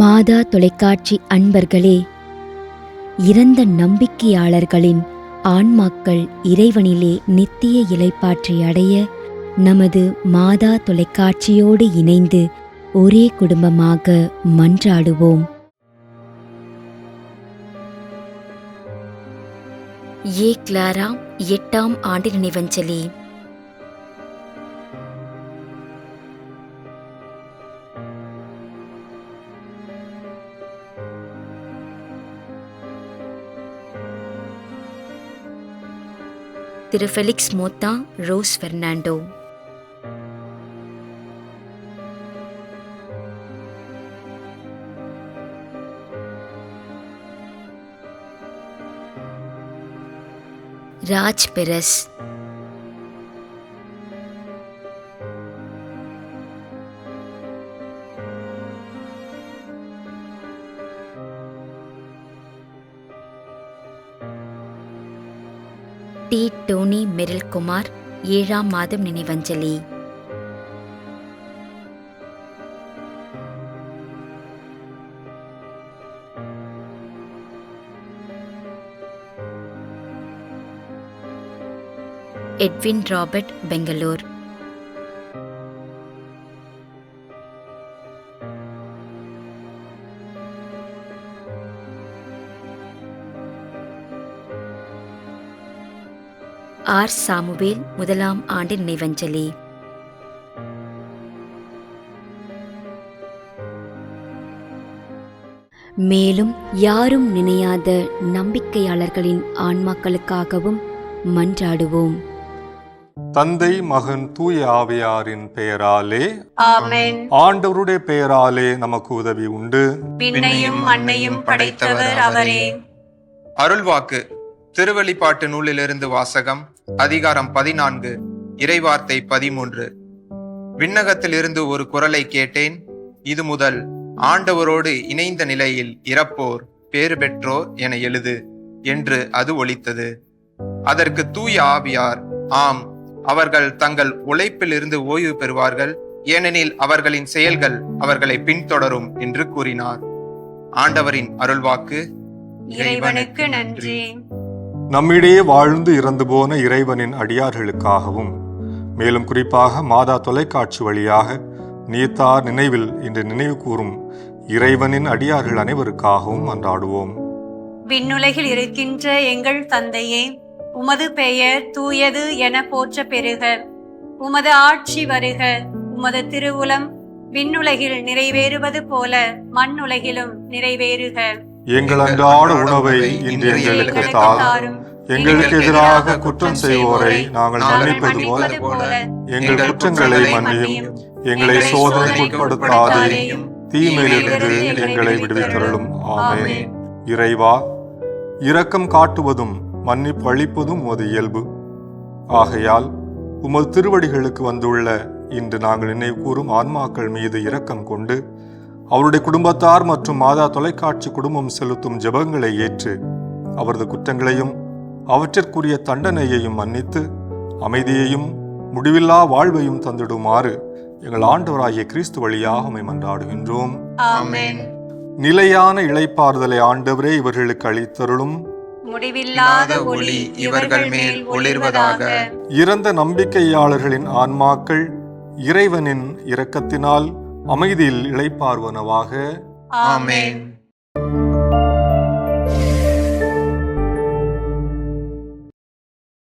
மாதா தொலைக்காட்சி அன்பர்களே, இறந்த நம்பிக்கையாளர்களின் ஆன்மாக்கள் இறைவனிலே நித்திய இளைப்பாற்றி அடைய நமது மாதா தொலைக்காட்சியோடு இணைந்து ஒரே குடும்பமாக மன்றாடுவோம். ஏ கிளாரா 8ஆம் ஆண்டு நினைவஞ்சலி. திரு Felix Motha, Rose Fernando. Raj Peiris. D. Tony Merrill Kumar, 7ஆம் மாதம் நினைவஞ்சலி. Edwin Robert, Bangalore. R. Samuel, 1ஆம் ஆண்டு நினைவஞ்சலி. மேலும் யாரும் நினையாத நம்பிக்கையாளர்களின் ஆன்மாக்களுக்காகவும் மன்றாடுவோம். தந்தை, மகன், தூய ஆவியாரின் பெயராலே ஆமென். ஆண்டவருடைய பெயராலே நமக்கு உதவி உண்டு. விண்ணையும் மண்ணையும் படைத்தவர் அவரே. அருள்வாக்கு. திருவெளிப்பாட்டு நூலிலிருந்து வாசகம். அதிகாரம் 14, இறைவார்த்தை 13. விண்ணகத்திலிருந்து ஒரு குரலை கேட்டேன். இது முதல் ஆண்டவரோடு இணைந்த நிலையில் இறப்போர் பேறு பெற்றோர் என எழுது என்று அது ஒலித்தது. அதற்கு தூய ஆவியார், ஆம், அவர்கள் தங்கள் உழைப்பில் இருந்து ஓய்வு பெறுவார்கள், ஏனெனில் அவர்களின் செயல்கள் அவர்களை பின்தொடரும் என்று கூறினார். ஆண்டவரின் அருள்வாக்கு. இறைவனுக்கு நன்றி. நம்மிடையே வாழ்ந்து இறந்து போன இறைவனின் அடியார்களுக்காகவும், மேலும் குறிப்பாக மாதா தொலைக்காட்சி வழியாக நீத்தார் நினைவில் இன்று நினைவு கூறும் இறைவனின் அடியார்கள் அனைவருக்காகவும் மன்றாடுவோம். விண்ணுலகில் இருக்கின்ற எங்கள் தந்தையே, உமது பெயர் தூயது என போற்ற பெறுக. உமது ஆட்சி வருக. உமது திருவுளம் விண்ணுலகில் நிறைவேறுவது போல மண்ணுலகிலும் நிறைவேறுக. எங்கள் அன்றாட உணவை இன்று எங்களுக்கு தாரும். எங்களுக்கு எதிராக குற்றம் செய்வோரை நாங்கள் மன்னிப்பது போல எங்கள் குற்றங்களை மன்னியும். எங்களை சோதனைக்குட்படுத்தாதேயும், தீமையிலிருந்து எங்களை விடுவித்தருளும். ஆமென். இறைவா, இரக்கம் காட்டுவதும் மன்னிப்பு அளிப்பதும் உமது இயல்பு. ஆகையால் உமது திருவடிகளுக்கு வந்துள்ள இன்று நாங்கள் நினைவு கூறும் ஆன்மாக்கள் மீது இரக்கம் கொண்டு அவருடைய குடும்பத்தார் மற்றும் மாதா தொலைக்காட்சி குடும்பம் செலுத்தும் ஜெபங்களை ஏற்று அவரது குற்றங்களையும் அவற்றிற்குரிய தண்டனையையும் மன்னித்து அமைதியையும் முடிவில்லா வாழ்வையும் தந்திடுமாறு எங்கள் ஆண்டவராகிய கிறிஸ்து வழியாக உம்மை மன்றாடுகின்றோம். ஆமென். நிலையான இளைப்பாறுதலை ஆண்டவரே இவர்களுக்கு அளித்தருளும். முடிவில்லாத ஒளி இவர்கள் மேல் ஒளிர்வதாக. இறந்த நம்பிக்கையாளர்களின் ஆன்மாக்கள் இறைவனின் இரக்கத்தினால் அமைதியில் இளைப்பாறுவனவாக. ஆமென்.